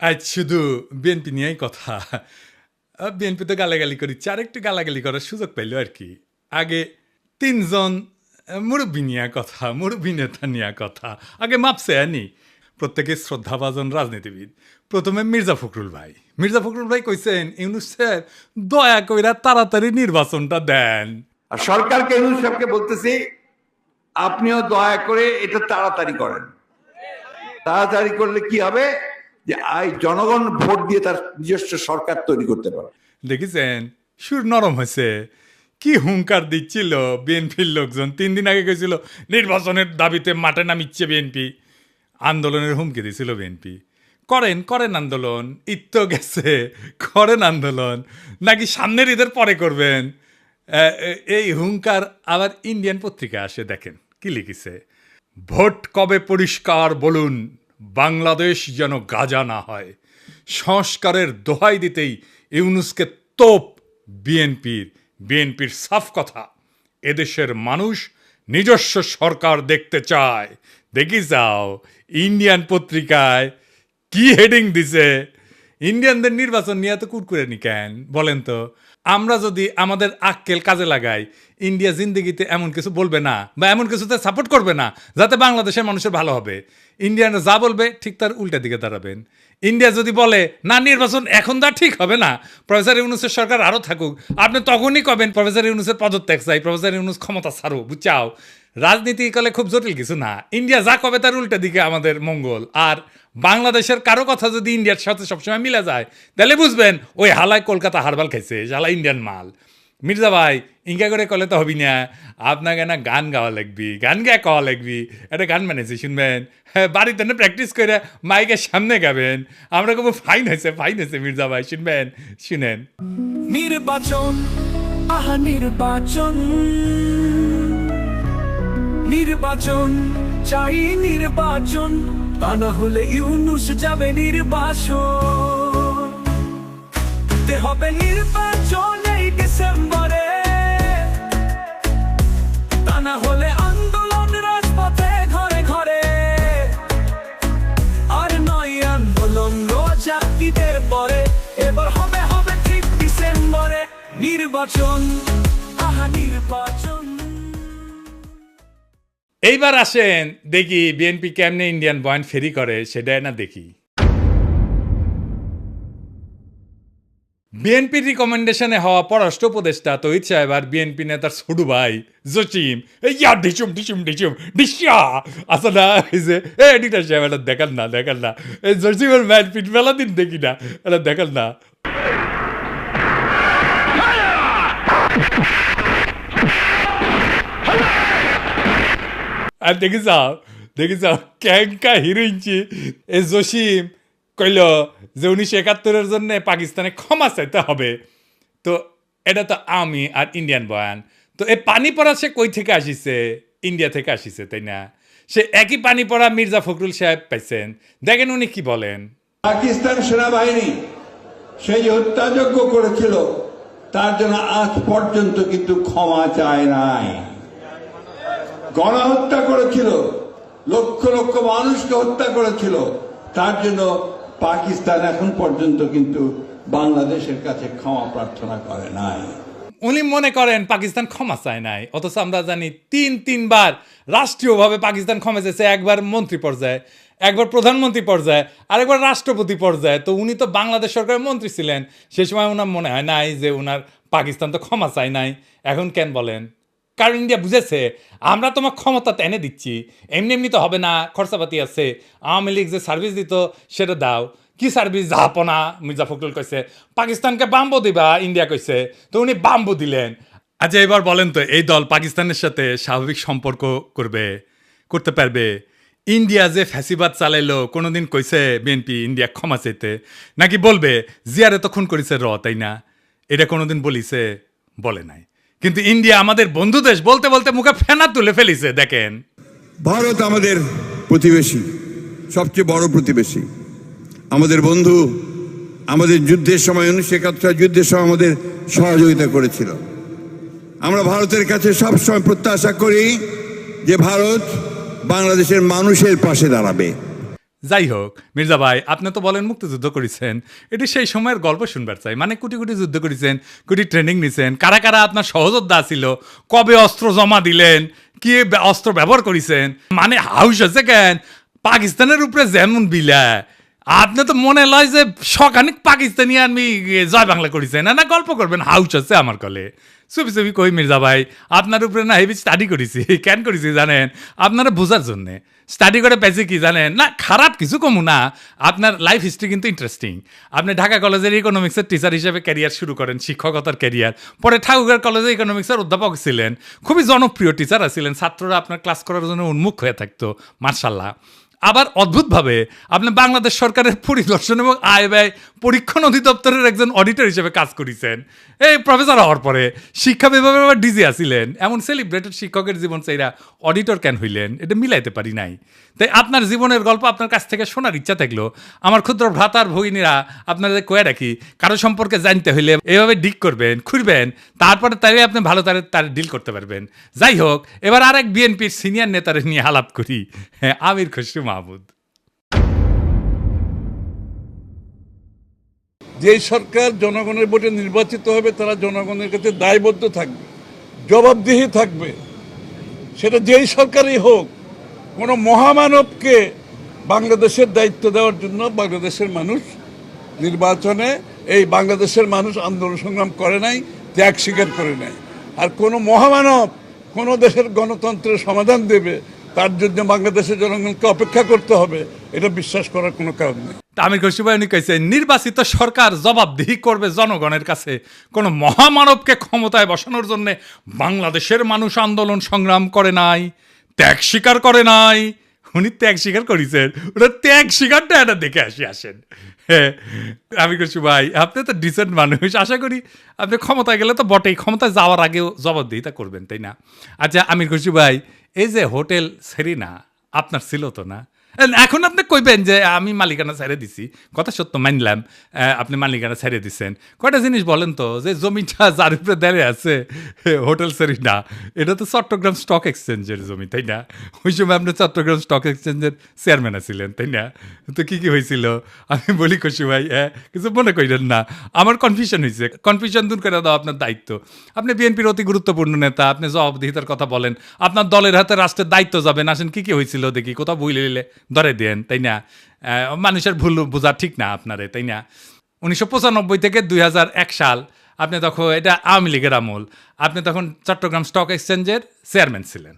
আজ শুধু বিএনপি নিয়েই কথা। বিএনপি তো গালাগালি করিচ্ছে, আরেকটু গালাগালি করার সুযোগ পাইল আর কি। আগে তিনজন মুরব্বী নিয়ে কথা, মুরব্বী নেতা নিয়ে কথা। আগে মাপছে আনি প্রত্যেকে শ্রদ্ধাভাজন রাজনীতিবিদ। প্রথমে মির্জা ফখরুল ভাই। মির্জা ফখরুল ভাই কইছেন ইউনূস সাহেব দয়া কইরা তাড়াতাড়ি নির্বাচনটা দেন। আর সরকারকে ইউনূস সাহেবকে বলতেছি, আপনিও দয়া করে এটা তাড়াতাড়ি করেন। তাড়াতাড়ি করলে কি হবে, যে জনগণ ভোট দিয়ে তার নিজস্ব সরকার তৈরি করতে পারে। দেখেছেন সুর নরম হয়েছে। কি হুঙ্কার দিচ্ছিল বিএনপির লোকজন। 3 দিন আগে গেছিল নির্বাচনের দাবিতে মাঠে নামিচ্ছে বিএনপি। আন্দোলনের হুমকি দিয়েছিল বিএনপি। করেন করেন আন্দোলন, ঈদ তো গেছে, করেন আন্দোলন, নাকি সামনের ঈদের পরে করবেন। এই হুঙ্কার আবার ইন্ডিয়ান পত্রিকা আসে, দেখেন কি লিখেছে। ভোট কবে পরিষ্কার বলুন, বাংলাদেশ যেন গাজা না হয়। সংস্কারের দোহাই দিতেই ইউনূসকে তোপ বিএনপির সাফ কথা। এদেশের মানুষ নিজস্ব সরকার দেখতে চায়। দেখি যাও ইন্ডিয়ান পত্রিকায় কি হেডিং দিছে। ইন্ডিয়ানদের নির্বাচন নিয়ে তো কুরকুরে নি কেন বলেন তো। আমরা যদি আমাদের আক্কেল কাজে লাগাই, ইন্ডিয়া জিন্দিগিতে এমন কিছু বলবে না বা এমন কিছুতে সাপোর্ট করবে না যাতে বাংলাদেশের মানুষের ভালো হবে। ইন্ডিয়ানরা যা বলবে ঠিক তার উল্টা দিকে দাঁড়াবেন। ইন্ডিয়া যদি বলে না নির্বাচন এখন তা ঠিক হবে না, প্রফেসর ইউনূসের সরকার আরও থাকুক, আপনি তখনই কবেন প্রফেসর ইউনূসের পদত্যাগ চাই, প্রফেসর ইউনূস ক্ষমতা ছাড়ো, বুঝাও। রাজনীতি কালে খুব জটিল কিছু না। ইন্ডিয়া যা কবে তার উল্টা দিকে আমাদের মঙ্গল। আর বাংলাদেশের কারো কথা যদি ইন্ডিয়ার সাথে সবসময় মিলে যায়, তাহলে বুঝবেন ওই হালায় কলকাতা হারবাল খাইছে, হালা ইন্ডিয়ান মাল। মির্জা ভাই ইঙ্কা করে কলে তো হবি না, আপনাকে না গান গাওয়া লাগবি, গান গেয়ে কওয়া লাগবি। একটা গান বানিয়েছি শুনবেন, হ্যাঁ বাড়িতে না প্র্যাকটিস করে মাইকের সামনে গাবেন। আমরা খুব ফাইন হয়েছে মির্জা ভাই, শুনবেন, শুনেন। নির্বাচন, আহা নির্বাচন, নির্বাচন চাই নির্বাচন, তা না হলে ইউনূস যাবে নির্বাসন। দিতে হবে নির্বাচন এই ডিসেম্বরে, তা না হলে আন্দোলন রাজপথে ঘরে ঘরে। আর নয় আন্দোলন রোজা ঈদের পরে, এবার হবে হবে ঠিক ডিসেম্বরে নির্বাচন, আহা নির্বাচন। এইবার আসেন দেখি বিএনপি কেমনে ইন্ডিয়ান পয়েন্ট ফেরি করে, সেটাই না দেখি। বিএনপির রিকমেন্ডেশনে হওয়া পররাষ্ট্র উপদেষ্টা তহিদ সাহেব আর বিএনপি নেতার ছোট ভাই জসিম ইয়া ডিসুম ডিসুম ডিসুম ডিসা আসা না, এই যে এডিটার সাহেব এটা দেখাল না এই জসিমের ম্যাচ পিট মেলা দিন দেখি না, এটা দেখাল না। আর দেখি যাও ক্যাঙ্কা হিরোইনছি এ জসিম কইল যে 1971-এর জন্য পাকিস্তানে ক্ষমা চাইতে হবে। তো এটা তো আমি আর ইন্ডিয়ান বয়ান। তো এই পানি পড়া সে কই থেকে আসিছে? ইন্ডিয়া থেকে আসিছে, তাই না? সে একই পানি পড়া মির্জা ফখরুল সাহেব পাইছেন, দেখেন উনি কি বলেন। পাকিস্তান সেনাবাহিনী সেই যে হত্যাযজ্ঞ করেছিল তার জন্য আজ পর্যন্ত কিন্তু ক্ষমা চায় নাই। গণহত্যা করেছিল, লক্ষ লক্ষ মানুষকে হত্যা করেছিল, তার জন্য পাকিস্তান এখন পর্যন্ত কিন্তু বাংলাদেশের কাছে ক্ষমা প্রার্থনা করে নাই। উনি মনে করেন পাকিস্তান ক্ষমা চায় নাই, অথচ আমরা জানি তিনবার রাষ্ট্রীয়ভাবে পাকিস্তান ক্ষমা চেয়েছে। একবার মন্ত্রী পর্যায়ে, একবার প্রধানমন্ত্রী পর্যায়ে, আরেকবার রাষ্ট্রপতি পর্যায়ে। তো উনি তো বাংলাদেশ সরকারের মন্ত্রী ছিলেন, সে সময় ওনার মনে হয় নাই যে ওনার পাকিস্তান তো ক্ষমা চায় নাই। এখন কেন বলেন? কারণ ইন্ডিয়া বুঝেছে আমরা তোমার ক্ষমতা এনে দিচ্ছি, এমনি তো হবে না, খরচাপাতি আছে। আওয়ামী লীগ যে সার্ভিস দিত সেটা দাও। কি সার্ভিস? জাহাপনা। মির্জা ফখরুল কইছে পাকিস্তানকে বাম্বু দিবা, ইন্ডিয়া কইছে, তো উনি বাম্বু দিলেন। আচ্ছা এবার বলেন তো, এই দল পাকিস্তানের সাথে স্বাভাবিক সম্পর্ক করতে পারবে? ইন্ডিয়া যে ফ্যাসিবাদ চালাইলো কোনোদিন কইছে বিএনপি ইন্ডিয়া ক্ষমা চাইতে? নাকি বলবে জিয়ারে তো খুন করেছে তাই না? এটা কোনোদিন বলিছে? বলে নাই। কিন্তু ইন্ডিয়া আমাদের বন্ধু দেশ বলতে বলতে মুখে ফেনা তুলে ফেলিছে। দেখেন, ভারত আমাদের প্রতিবেশী, সবচেয়ে বড় প্রতিবেশী, আমাদের বন্ধু। আমাদের যুদ্ধের সময় 1971 যুদ্ধের সময় আমাদের সহযোগিতা করেছিল। আমরা ভারতের কাছে সবসময় প্রত্যাশা করি যে ভারত বাংলাদেশের মানুষের পাশে দাঁড়াবে। যাই হোক মির্জা ভাই, আপনি তো বলেন মুক্তিযুদ্ধ করেছেন, এটি সেই সময়ের গল্প শুনবার চাই। মানে কোটি কোটি যুদ্ধ করেছেন, কোটি ট্রেনিং নিছেন, কারা কারা আপনার সহযোদ্ধা ছিল, কবে অস্ত্র জমা দিলেন, কি অস্ত্র ব্যবহার করেছেন, মানে হাউস আছে কেন পাকিস্তানের উপরে যেমন বিলা, আপনি তো মনে লয় যে সখানিক পাকিস্তানি আমি জয় বাংলা করেছেন, না গল্প করবেন হাউস আছে আমার কলে। চুপি চুপি কই মির্জা ভাই, আপনার উপরে না হেভি স্টাডি করেছি। কেন করেছি জানেন? আপনারা বোঝার জন্যে স্টাডি করে পেয়েছি কি জানেন, না খারাপ কিছু কমু না, আপনার লাইফ হিস্ট্রি কিন্তু ইন্টারেস্টিং। আপনি ঢাকা কলেজের ইকোনমিক্সের টিচার হিসেবে ক্যারিয়ার শুরু করেন, শিক্ষকতার ক্যারিয়ার, পরে ঠাকুরগাঁও কলেজে ইকোনমিক্সের অধ্যাপক ছিলেন, খুবই জনপ্রিয় টিচার ছিলেন, ছাত্ররা আপনার ক্লাস করার জন্য উন্মুখ হয়ে থাকতো, মার্শাল্লাহ। আবার অদ্ভুতভাবে আপনি বাংলাদেশ সরকারের পরিদর্শন এবং আয় ব্যয় পরীক্ষণ অধিদপ্তরের একজন অডিটর হিসেবে কাজ করেছেন এই প্রফেসর হওয়ার পরে। শিক্ষা বিভাগে আবার ডিজি আসিলেন। এমন সেলিব্রেটেড শিক্ষকের জীবন চাইরা অডিটর কেন হইলেন, এটা মিলাইতে পারি নাই। তাই আপনার জীবনের গল্প আপনার কাছ থেকে শোনার ইচ্ছা থাকলো, আমার ক্ষুদ্র ভ্রাতার ভগিনীরা আপনাদের কয়ে রাখি, কারো সম্পর্কে জানতে হইলে এভাবে ডিক করবেন, খুঁড়বেন, তারপরে তাই আপনি ভালো তার ডিল করতে পারবেন। যাই হোক, এবার আরেক বিএনপির সিনিয়র নেতারে নিয়ে আলাপ করি, হ্যাঁ, আমির খসরু মাহমুদ। যেই সরকার জনগণের ভোটে নির্বাচিত হবে তারা জনগণের কাছে দায়বদ্ধ থাকবে, জবাবদিহি থাকবে, সেটা যেই সরকারই হোক। কোনো মহামানবকে বাংলাদেশের দায়িত্ব দেওয়ার জন্য বাংলাদেশের মানুষ নির্বাচনে, এই বাংলাদেশের মানুষ আন্দোলন সংগ্রাম করে নাই, ত্যাগ স্বীকার করে নাই। আর কোনো মহামানব কোনো দেশের গণতন্ত্রের সমাধান দেবে, তার জন্য বাংলাদেশের জনগণকে অপেক্ষা করতে হবে, এটা বিশ্বাস করার কোনো কারণ নেই। আমির খসরু ভাই উনি কইছেন, নির্বাচিত সরকার জবাবদিহি করবে জনগণের কাছে, কোনো মহামানবকে ক্ষমতায় বসানোর জন্য বাংলাদেশের মানুষ আন্দোলন সংগ্রাম করে নাই, ত্যাগ স্বীকার করে নাই। উনি ত্যাগ স্বীকার করেছেন, ওটা ত্যাগ স্বীকারটা এটা দেখে আসেন। হ্যাঁ, আমির খসরু ভাই, আপনি তো ডিসেন্ট মানুষ, আশা করি আপনি ক্ষমতায় গেলে তো বটেই, ক্ষমতায় যাওয়ার আগেও জবাবদিহিতা করবেন, তাই না? আচ্ছা আমির খসরু ভাই, এই যে হোটেল সেরিনা আপনার ছিল তো না? এখন আপনি কইবেন যে আমি মালিকানা ছেড়ে দিছি, কথা সত্য মানলাম, আপনি মালিকানা ছেড়ে দিচ্ছেন। কয়টা জিনিস বলেন তো, যে জমিটা যার উপরে দাঁড়িয়ে আছে হোটেল সেরিনা, এটা তো চট্টগ্রাম স্টক এক্সচেঞ্জের জমি, তাই না? ওই সময় আপনি চট্টগ্রাম স্টক এক্সচেঞ্জের চেয়ারম্যান ছিলেন, তাই না? তো কি কি হয়েছিল আমি বলি খুশি ভাই, কিছু মনে করেন না, আমার কনফিউশন হয়েছে, কনফিউশন দূর করে দাও আপনার দায়িত্ব। আপনি বিএনপির অতি গুরুত্বপূর্ণ নেতা, আপনি জবাবদিহিতার কথা বলেন, আপনার দলের হাতে রাষ্ট্রের দায়িত্ব যাবেন, আসেন কি কি হয়েছিল দেখি, কোথাও বই লিলে ধরে দেন, তাই না? মানুষের ভুল বোঝা ঠিক না আপনারে, তাই না? 1995 থেকে 2001 সাল আপনি তখন, এটা আওয়ামী লীগের আমল, আপনি তখন চট্টগ্রাম স্টক এক্সচেঞ্জের চেয়ারম্যান ছিলেন।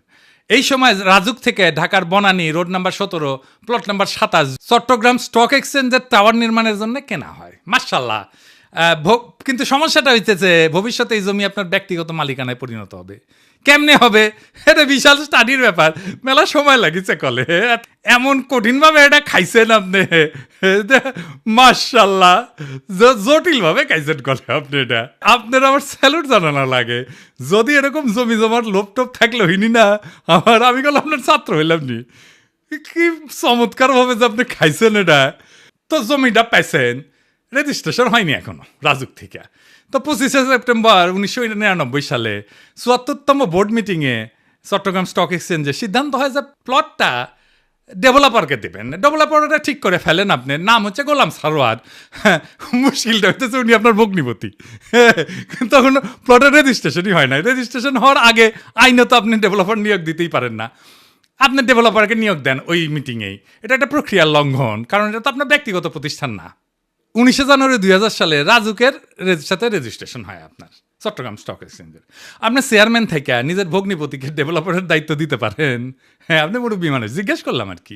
এই সময় রাজুক থেকে ঢাকার Banani road number 17 plot number 27 Chittagong stock এক্সচেঞ্জের টাওয়ার নির্মাণের জন্য কেনা হয়, মাশাআল্লাহ। কিন্তু সমস্যাটা হইতেছে, ভবিষ্যতে এই জমি আপনার ব্যক্তিগত মালিকানায় পরিণত হবে। কেমনে হবে, এটা বিশাল স্টাডির ব্যাপার, মেলা সময় লাগিছে কলে, এমন কঠিনভাবে এটা খাইছেন আপনি, মাশাআল্লাহ, জটিলভাবে খাইছেন কলে আপনি। এটা আপনার আমার স্যালুট জানানো লাগে। যদি এরকম জমি জমার লোভ টোপ থাকলে হইনি না আমি গেল আপনার ছাত্র হইলাম নি। কি চমৎকার ভাবে যে আপনি খাইছেন এটা। তো জমিটা পাইছেন, রেজিস্ট্রেশন হয়নি এখনো রাজুক থেকে। তো 25শে সেপ্টেম্বর 1999 সালে 74তম বোর্ড মিটিংয়ে চট্টগ্রাম স্টক এক্সচেঞ্জে সিদ্ধান্ত হয় যে প্লটটা ডেভেলপারকে দেবেন। ডেভেলপারটা ঠিক করে ফেলেন, আপনার নাম হচ্ছে গোলাম সারোয়ার। মুশকিলটা হইতেছে উনি আপনার ভগ্নিপতি। তখন প্লটের রেজিস্ট্রেশনই হয় না। রেজিস্ট্রেশন হওয়ার আগে আইনত আপনি ডেভেলপার নিয়োগ দিতেই পারেন না। আপনি ডেভেলপারকে নিয়োগ দেন ওই মিটিংয়েই, এটা একটা প্রক্রিয়ার লঙ্ঘন, কারণ এটা তো আপনার ব্যক্তিগত প্রতিষ্ঠান না। 19 জানুয়ারি 2000 সালে রাজুকের সাথে রেজিস্ট্রেশন হয় আপনার চট্টগ্রাম স্টক এক্সচেঞ্জের। আপনি চেয়ারম্যান থেকে নিজের ভগ্নিপতিকে ডেভেলপারের দায়িত্ব দিতে পারেন? হ্যাঁ, আপনি মুরব্বী মানুষ, জিজ্ঞেস করলাম আর কি।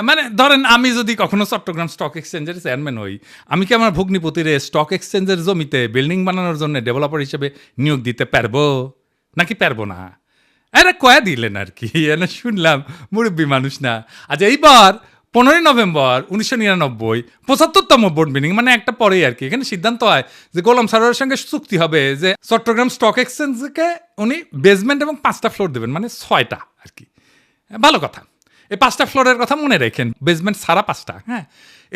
মানে ধরেন আমি যদি কখনো চট্টগ্রাম স্টক এক্সচেঞ্জের চেয়ারম্যান হই, আমি কি আমার ভগ্নিপতিরে স্টক এক্সচেঞ্জের জমিতে বিল্ডিং বানানোর জন্য ডেভেলপার হিসেবে নিয়োগ দিতে পারবো নাকি পারবো না? আরে কয়া দিলেন আর কি, এনে শুনলাম মুরব্বী মানুষ না। আচ্ছা, এইবার 15 নভেম্বর 1999 75তম বোর্ড মিটিং, মানে একটা পরেই আর কি, এখানে সিদ্ধান্ত হয় যে গোলাম সারোয়ারের সঙ্গে চুক্তি হবে যে চট্টগ্রাম স্টক এক্সচেঞ্জকে উনি বেসমেন্ট এবং 5টা ফ্লোর দেবেন, মানে 6টা আর কি। ভালো কথা, এই 5টা ফ্লোরের কথা মনে রাখেন, বেসমেন্ট সারা 5টা। হ্যাঁ,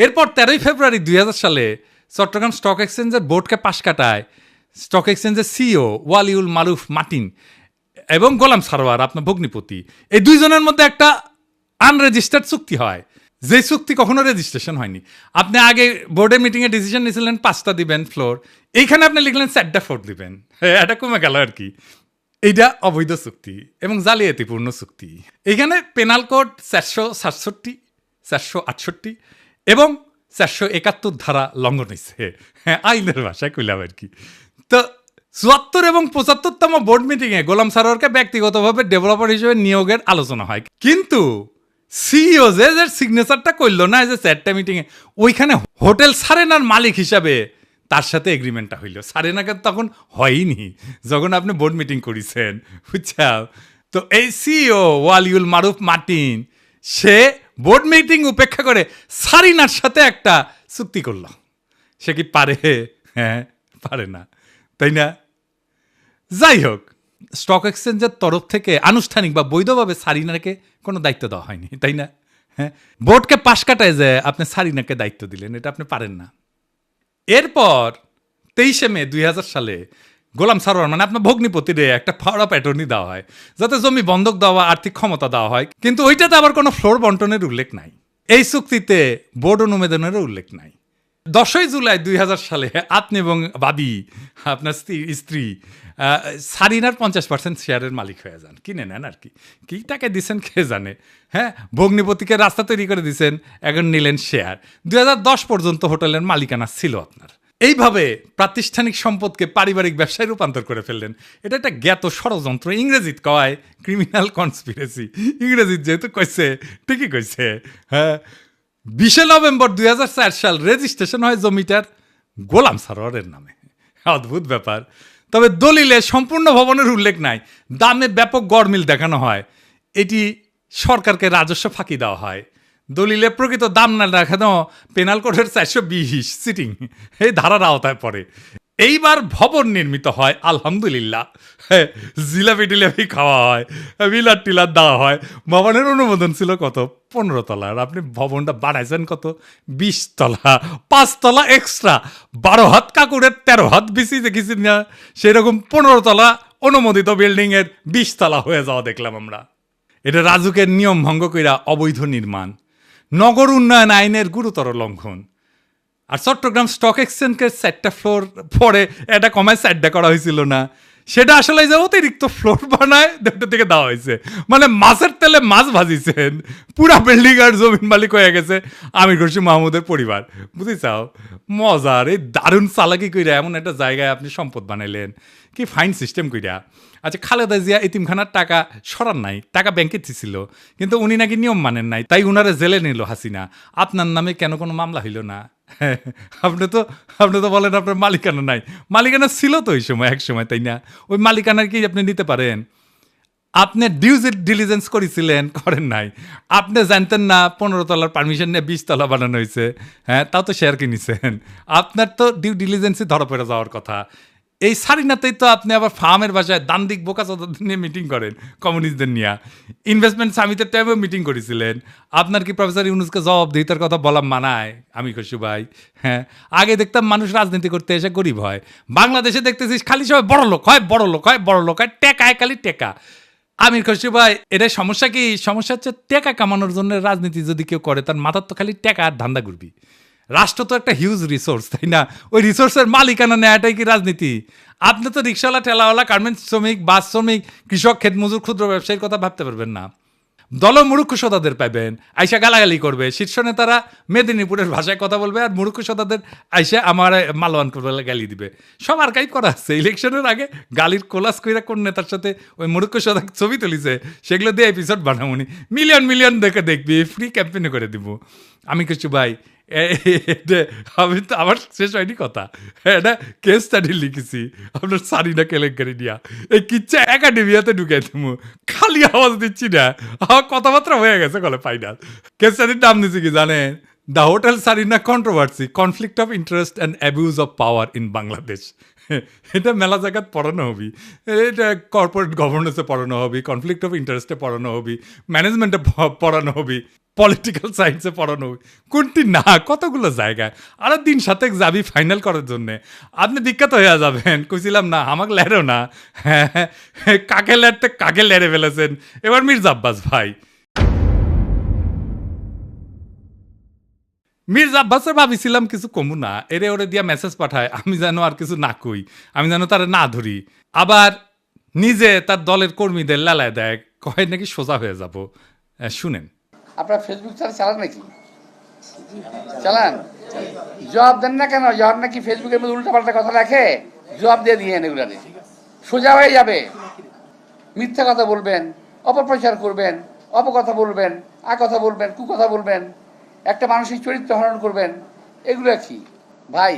এরপর 13 ফেব্রুয়ারি 2000 সালে চট্টগ্রাম স্টক এক্সচেঞ্জের বোর্ডকে পাশ কাটায় স্টক এক্সচেঞ্জের সিইও ওয়ালিউল মারুফ মার্টিন এবং গোলাম সারোয়ার আপনার ভগ্নিপতি, এই দুইজনের মধ্যে একটা আনরেজিস্টার্ড চুক্তি হয় যে চুক্তি কখনো রেজিস্ট্রেশন হয়নি। আপনি আগে বোর্ডের মিটিংয়ে ডিসিশন নিয়েছিলেন 5টা দিবেন ফ্লোর, এইখানে আপনি লিখলেন 4টা ফ্লোর দিবেন, এটা কমে গেল আর কি। এইটা অবৈধ চুক্তি এবং জালিয়াতিপূর্ণ চুক্তি। এইখানে পেনাল কোড 467, 468 এবং 471 ধারা লঙ্ঘন হয়েছে, হ্যাঁ আইনের ভাষায় কইলাম আর কি। তো 74 এবং 75তম বোর্ড মিটিংয়ে গোলাম সারোয়ারকে ব্যক্তিগতভাবে ডেভেলপার হিসেবে নিয়োগের আলোচনা হয়, কিন্তু সিইও যে সিগনেচারটা করলো না যে 4টা মিটিংয়ে, ওইখানে হোটেল সারেনার মালিক হিসাবে তার সাথে এগ্রিমেন্টটা হইল। সারেনাকে তখন হয়নি যখন আপনি বোর্ড মিটিং করেছেন, বুঝছা? তো এই সিইও ওয়ালিউল মারুফ মার্টিন সে বোর্ড মিটিং উপেক্ষা করে সারিনার সাথে একটা চুক্তি করলো। সে কি পারে? হ্যাঁ পারে না, তাই না? যাই হোক, স্টক এক্সচেঞ্জের তরফ থেকে আনুষ্ঠানিক বা বৈধভাবে সারিনাকে কোনো দায়িত্ব দেওয়া হয়নি, তাই না? হ্যাঁ, বোর্ডকে পাশ কাটায় যে আপনি সারিনাকে দায়িত্ব দিলেন, এটা আপনি পারেন না। এরপর 23শে মে 2000 সালে গোলাম সারোয়ার মানে আপনার ভগ্নিপতিরে একটা পাওয়ার অফ অ্যাটর্নি দেওয়া হয় যাতে জমি বন্ধক দেওয়া, আর্থিক ক্ষমতা দেওয়া হয়, কিন্তু ওইটাতে আবার কোনো ফ্লোর বন্টনের উল্লেখ নাই। এই চুক্তিতে বোর্ড অনুমোদনেরও উল্লেখ নাই। 10ই জুলাই 2000 সালে আপনি এবং বাবি আপনার স্ত্রী সারিনার 50% শেয়ারের মালিক হয়ে যান, কিনে নেন আর কি। কি টাকা দিচ্ছেন কে জানে। হ্যাঁ, ভগ্নিপতিকে রাস্তা তৈরি করে দিচ্ছেন, এখন নিলেন শেয়ার। 2010 পর্যন্ত হোটেলের মালিকানা ছিল আপনার। এইভাবে প্রাতিষ্ঠানিক সম্পদকে পারিবারিক ব্যবসায় রূপান্তর করে ফেললেন। এটা একটা জ্ঞাত ষড়যন্ত্র, ইংরেজিত কয় ক্রিমিনাল কনস্পিরেসি। ইংরেজিত যেহেতু কইছে ঠিকই কইছে। হ্যাঁ, 20শে নভেম্বর 2004 সাল রেজিস্ট্রেশন হয় জমিটার গোলাম সারোয়ারের নামে। অদ্ভুত ব্যাপার। তবে দলিলে সম্পূর্ণ ভবনের উল্লেখ নাই, দামে ব্যাপক গড়মিল দেখানো হয়, এটি সরকারকে রাজস্ব ফাঁকি দেওয়া হয়। দলিলে প্রকৃত দাম না দেখানো পেনাল কোডের 420 সিটিং এই ধারার আওতায় পড়ে। এইবার ভবন নির্মিত হয় আলহামদুলিল্লাহ। জিলাপি টিলাপি খাওয়া হয়, বিলার টিলার দেওয়া হয়। ভবনের অনুমোদন ছিল কত? 15 তলার। আপনি ভবনটা বাড়াইছেন কত? 20 তলা, 5 তলা এক্সট্রা। 12 হাত কাকুরের 13 হাত বেশি দেখেছি না, সেরকম 15 তলা অনুমোদিত বিল্ডিং এর 20 তলা হয়ে যাওয়া দেখলাম আমরা। এটা রাজুকের নিয়ম ভঙ্গ কইরা অবৈধ নির্মাণ, নগর উন্নয়ন আইনের গুরুতর লঙ্ঘন। আর চট্টগ্রাম স্টক এক্সচেঞ্জের 4টা ফ্লোর পরে এটা কমায় 4টা করা হয়েছিল না, সেটা আসলে যে অতিরিক্ত ফ্লোর বানায় দুটো থেকে দেওয়া হয়েছে। মানে মাছের তেলে মাছ ভাজিছেন, পুরা বিল্ডিং আর জমিন মালিক হয়ে গেছে আমির খুরশি মাহমুদের পরিবার। বুঝেছাও? মজার এই দারুণ চালাকি কইরা এমন একটা জায়গায় আপনি সম্পদ বানাইলেন, কি ফাইন সিস্টেম কইরা। আচ্ছা, খালেদা জিয়া এতিমখানার টাকা সরান নাই, টাকা ব্যাংকে ছিল, কিন্তু উনি নাকি নিয়ম মানেন নাই, তাই উনারে জেলে নিল হাসিনা। আপনার নামে কেন কোনো মামলা হইল না? আপনি তো বলেন আপনার মালিকানা নাই। মালিকানা ছিল তো ওই সময়, এক সময়, তাই না? ওই মালিকানার কি আপনি নিতে পারেন? আপনি ডিউ ডিলিজেন্স করেছিলেন? করেন নাই। আপনি জানতেন না 15 তলার পারমিশন নিয়ে 20 তলা বানানো হয়েছে? হ্যাঁ, তাও তো শেয়ার কিনেছেন। আপনার তো ডিউ ডিলিজেন্সই ধরা পড়ে যাওয়ার কথা। এই সারিনাতেই তো আপনি আবার ফার্মের বাসায় দান্দিক বোকা চোদাদের নিয়ে মিটিং করেন, কমিউনিস্টদের নিয়ে। ইনভেস্টমেন্ট সামিটের টাইমেও মিটিং করেছিলেন। আপনার কি প্রফেসর ইউনুসকে জবাবদিহিতার কথা বলা মানায়? আমি খুশি ভাই। হ্যাঁ, আগে দেখতাম মানুষ রাজনীতি করতে এসে গরিব হয়, বাংলাদেশে দেখতেছিস খালি সবাই বড় লোক হয়, বড় লোক হয়, বড় লোক হয়, টেকায় খালি টেকা। আমির খুশি ভাই, এটাই সমস্যা কি? সমস্যা হচ্ছে টেকা কামানোর জন্য রাজনীতি যদি কেউ করে, তার মাথার তো খালি টেকা আর ধান্দা ঘুরবি। রাষ্ট্র তো একটা হিউজ রিসোর্স, তাই না? ওই রিসোর্সের মালিকানা নেওয়াটাই কি রাজনীতি? আপনি তো রিক্সাওয়ালা, ঠেলাওয়ালা, গার্মেন্টস শ্রমিক, বাস শ্রমিক, কৃষক, ক্ষেতমজুর, ক্ষুদ্র ব্যবসায়ীর কথা ভাবতে পারবেন না। দল মুরুক্ষ সদাদের পাবেন, আইসা গালাগালি করবে। শীর্ষ নেতারা মেদিনীপুরের ভাষায় কথা বলবে, আর মুরুক্ষ সদাদের আইসা আমার মালওয়ান করবে, গালি দিবে। সব আর্কাইভ করা আছে। ইলেকশনের আগে গালির কোলাস কইরা কোন নেতার সাথে ওই মুরুক্ষ সদা ছবি তুলিছে, সেগুলো দিয়ে এপিসোড বানাবনি। মিলিয়ন মিলিয়ন দেখে দেখবি, ফ্রি ক্যাম্পেইনে করে দিব। আমি কিছু ভাই, আমি তো আমার শেষ হয়নি কথা। এটা কেস স্টাডি লিখেছি আপনার সারিনা কেলেঙ্কারি নিয়া। এই কিচ্ছা একাডেমিয়াতে ঢুকাই দেবো, খালি আওয়াজ দিচ্ছি না, আমার কথাবার্তা হয়ে গেছে কলে ফাইনাল। কেস স্টাডির নাম দিচ্ছি কি জানেন? The hotel Sarina controversy, conflict of interest and abuse of power in Bangladesh. এটা মেলা জায়গাত পড়ানো হবি, এটা কর্পোরেট গভর্নেন্সে পড়ানো হবি, কনফ্লিক্ট অফ ইন্টারেস্টে পড়ানো হবি, ম্যানেজমেন্টে পড়ানো হবি, পলিটিক্যাল সায়েন্সে পড়ানো হবি। কোনটি না, কতগুলো জায়গায়। আর দিন সাথে যাবি ফাইনাল করার জন্যে, আপনি বিখ্যাত হয়ে যাবেন। কইছিলাম না আমাকে লেরো না। হ্যাঁ, কাকে লেরতে কাকে লেরে ফেলেছেন। এবার মির্জা আব্বাস ভাই। মির্জা আব্বাসের ভাবিছিলাম কিছু কমু না, এরে ওরে দিয়া মেসেজ পাঠায়, আমি যেন আর কিছু না কই, আমি যেন তারা না ধরি। আবার নিজে তার দলের কর্মীদের লালায় দেয়, কয় নাকি সোজা হয়ে যাব। শুনেন। আপনার ফেসবুক চালান নাকি? চালান? জবাব দেন না কেন? জবাব নাকি ফেসবুকের মধ্যে উল্টাপাল্টা কথা রাখে, জবাব দিয়ে দিয়ে এগুলা সোজা হয়ে যাবে। মিথ্যা কথা বলবেন, অপপ্রচার করবেন, অপকথা বলবেন, কথা বলবেন, কুকথা বলবেন, একটা মানসিক চরিত্র হরণ করবেন, এগুলো কি ভাই?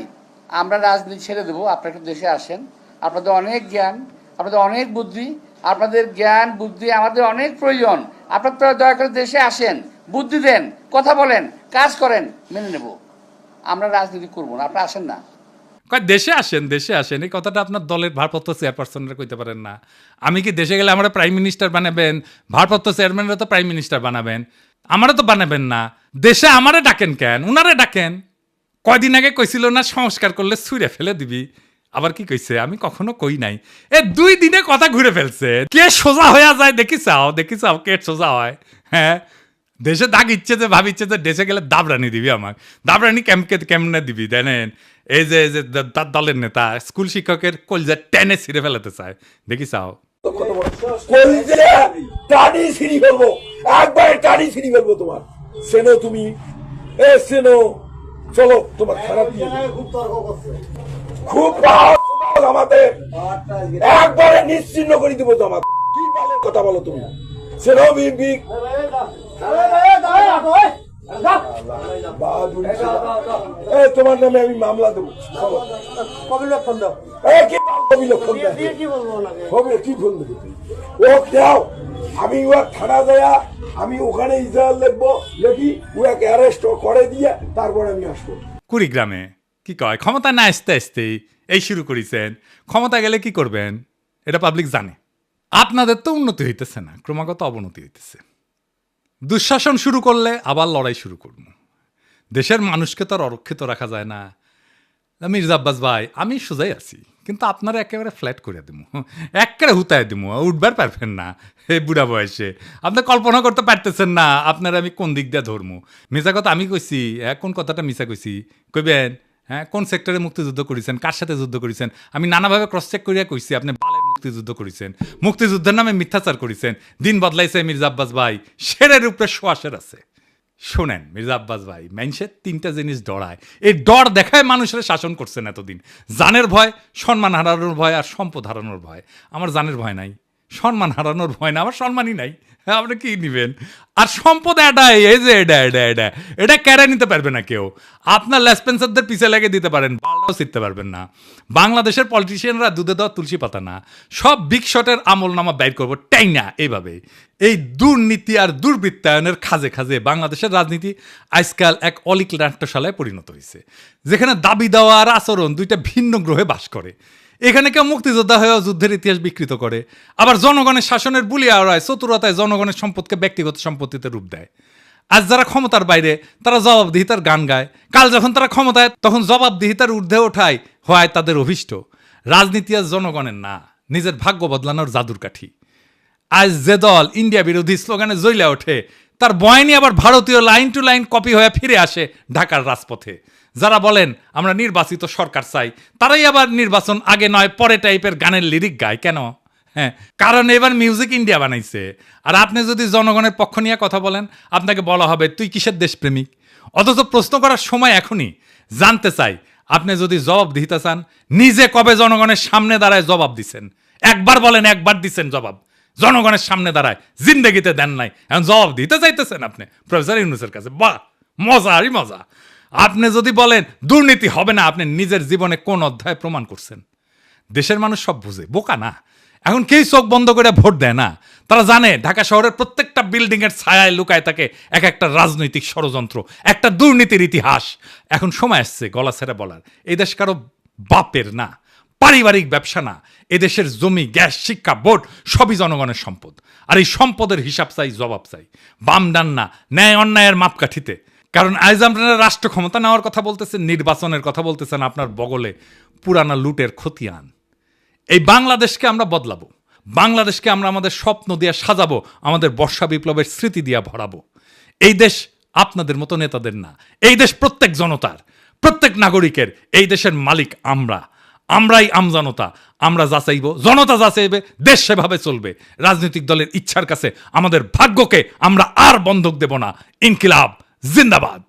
আমরা রাজনীতি ছেড়ে দেবো, আপনারা একটু দেশে আসেন। আপনাদের অনেক জ্ঞান, আপনাদের অনেক বুদ্ধি, আপনাদের জ্ঞান বুদ্ধি আমাদের অনেক প্রয়োজন। আপনারা দয়া করে দেশে আসেন, বুদ্ধি দেন, কথা বলেন, কাজ করেন, মেনে নেব। আমরা রাজনীতি করবো না, আপনারা আসেন না। দেশে আসেন, দেশে আসেন, এই কথাটা আপনার দলের ভারপ্রাপ্ত চেয়ারপারসনরা কইতে পারেন না? আমি কি দেশে গেলে আমরা প্রাইম মিনিস্টার বানাবেন? ভারপ্রাপ্ত চেয়ারম্যানরা তো প্রাইম মিনিস্টার বানাবেন, আমারও তো বানাবেন না। দেশে আমারে ডাকেন কেন? উনারে ডাকেন। কয়দিন আগে কইছিল না সংস্কার করলে ছুঁড়ে ফেলে দিবি, আবার কি কইছে? আমি কখনো কই নাই। 2 দিনে কথা ঘুরে ফেলছে। কে সোজা হয়ে যায় দেখি চাও কে সোজা হয়? হ্যাঁ, দেশে দাগ ইচ্ছে যে ভাবিচ্ছে যে দেশে গেলে দাবরানি দিবি, আমার দাবরানি কেমনে দিবি জানেন? এই যে তার দলের নেতা স্কুল শিক্ষকের কলজা টেনে ছিঁড়ে ফেলাতে চায়, দেখি চাও। টানি ছিঁড়ি ফেলবো, একবারে টানি ছিঁড়ি ফেলবো তোমার। সেনো তুমি, সেনো চলো, তোমার খারাপ খুব আমাদের একবারে নিশ্চিন্ন করে দিব তোমার। কি কথা বলো তুমি? সেনো বিবি তোমার নামে আমি মামলা দেবো। কি বলবো ও দাও, আমি ও থানা দেয়া, আমি ওখানে ইজাহার লিখবো, লিখি ওকে অ্যারেস্ট করে দিয়ে তারপরে আমি আসবো। কুড়িগ্রামে কি কয় ক্ষমতা না আসতে আসতেই এই শুরু করেছেন। ক্ষমতা গেলে কি করবেন এটা পাবলিক জানে। আপনাদের তো উন্নতি হইতেছে না, ক্রমাগত অবনতি হইতেছে। দুঃশাসন শুরু করলে আবার লড়াই শুরু করব। দেশের মানুষকে তো আর অরক্ষিত রাখা যায় না। মির্জা আব্বাস ভাই, আমি সোজাই আছি, কিন্তু আপনারা একেবারে ফ্ল্যাট করে দিব, একেবারে হুতায় দিব, উঠবার পারবেন না। এই বুড়া বয়সে আপনি কল্পনা করতে পারতেছেন না আপনারা আমি কোন দিক দিয়ে ধরবো। মিশা কথা আমি কইছি, কোন কথাটা মিশা কইছি কইবেন? হ্যাঁ, কোন সেক্টরে মুক্তিযুদ্ধ করেছেন, কার সাথে যুদ্ধ করেছেন? আমি নানাভাবে ক্রস চেক করিয়া কইছি আপনি বালের মুক্তিযুদ্ধ করেছেন, মুক্তিযুদ্ধের নামে মিথ্যাচার করেছেন। দিন বদলাইছে মির্জা আব্বাস ভাই, শেরের উপরে শোয়াশের আছে। শোনেন মির্জা আব্বাস ভাই, মানুষের 3টা জিনিস ডরায়, এই ডর দেখায় মানুষের শাসন করছেন এতদিন। জানের ভয়, সম্মান হারানোর ভয়, আর সম্পদ হারানোর ভয়। আমার জানের ভয় নাই, সম্মান হারানোর ভয় না, আমার সম্মানই নাই। আপনি কি নিবেন? আর সম্পদ এটাই, এই যে এটা কেড়ে নিতে পারবে না কেউ। আপনার লেসপেন্সারদের পিছে লেগে দিতে পারেন, বালটাও ছিটতে পারবেন না। বাংলাদেশের পলিটিশিয়ানরা দুধে দেওয়া তুলসী পাতা না, সব বিগ শটের আমল নামা বাইর করবো টাই না। এইভাবে এই দুর্নীতি আর দুর্বৃত্তায়নের খাজে খাজে বাংলাদেশের রাজনীতি আজকাল এক অলিক নাট্যশালায় পরিণত হয়েছে, যেখানে দাবি দেওয়া আর আচরণ 2টা ভিন্ন গ্রহে বাস করে। এখানে কেউ মুক্তিযোদ্ধা হয়েও যুদ্ধের ইতিহাস বিকৃত করে, আবার জনগণের শাসনের বুলি আওড়ায় চতুরতায় জনগণের সম্পদকে ব্যক্তিগত সম্পত্তিতে রূপ দেয়। আজ যারা ক্ষমতার বাইরে তারা জবাবদিহিতার গান গায়, কাল যখন তারা ক্ষমতায় তখন জবাবদিহিতার ঊর্ধ্বে ওঠায় হয় তাদের অভিষ্ট। রাজনীতি আজ জনগণের না, নিজের ভাগ্য বদলানোর জাদুর কাঠি। আজ যে দল ইন্ডিয়া বিরোধী স্লোগানে জ্বলে ওঠে, তার বয়ানি আবার ভারতীয় লাইন টু লাইন কপি হয়ে ফিরে আসে ঢাকার রাজপথে। যারা বলেন আমরা নির্বাচিত সরকার চাই, তারাই আবার নির্বাচন আগে নয় পরে টাইপের গানের লিরিক গায়। কেন? হ্যাঁ, কারণ এবার মিউজিক ইন্ডিয়া বানাইছে। আর আপনি যদি জনগণের পক্ষ নিয়ে কথা বলেন, আপনাকে বলা হবে তুই কিসের দেশপ্রেমিক। অথচ প্রশ্ন করার সময় এখনই। জানতে চাই, আপনি যদি জবাব দিতে চান, নিজে কবে জনগণের সামনে দাঁড়ায় জবাব দিছেন? একবার বলেন, একবার দিছেন জবাব? জনগণের সামনে দাঁড়ায় জিন্দেগিতে দেন নাই, এখন জবাব দিতে চাইতেছেন আপনি প্রফেসর ইউনূসের কাছে। বাহ, মজা আরই মজা। আপনি যদি বলেন দুর্নীতি হবে না, আপনি নিজের জীবনে কোন অধ্যায় প্রমাণ করছেন? দেশের মানুষ সব বুঝে, বোকা না। এখন কেউ চোখ বন্ধ করে ভোট দেয় না। তারা জানে ঢাকা শহরের প্রত্যেকটা বিল্ডিং এর ছায়ায় লুকায় থাকে এক একটা রাজনৈতিক ষড়যন্ত্র, একটা দুর্নীতির ইতিহাস। এখন সময় আসছে গলা ছেড়ে বলার, এই দেশ কারো বাপের না, পারিবারিক ব্যবসা না। এদেশের জমি, গ্যাস, শিক্ষা, ভোট সবই জনগণের সম্পদ। আর এই সম্পদের হিসাব চাই, জবাব চাই, বাম ডান না, ন্যায় অন্যায়ের মাপকাঠিতে। কারণ আজ আপনারা রাষ্ট্র ক্ষমতা নেওয়ার কথা বলতেছেন, নির্বাচনের কথা বলতেছেন, আপনার বগলে পুরানা লুটের খতিয়ান। এই বাংলাদেশকে আমরা বদলাবো, বাংলাদেশকে আমরা আমাদের স্বপ্ন দিয়ে সাজাবো, আমাদের বর্ষা বিপ্লবের স্মৃতি দিয়ে ভরাবো। এই দেশ আপনাদের মতো নেতাদের না। এই দেশ প্রত্যেক জনতার, প্রত্যেক নাগরিকের। এই দেশের মালিক আমরাই আমজনতা। আমরা যা চাইব, জনতা যা চাইবে, দেশ সেভাবে চলবে। রাজনৈতিক দলের ইচ্ছার কাছে আমাদের ভাগ্যকে আমরা আর বন্ধক দেব না। ইনকিলাব জিন্দাবাদ।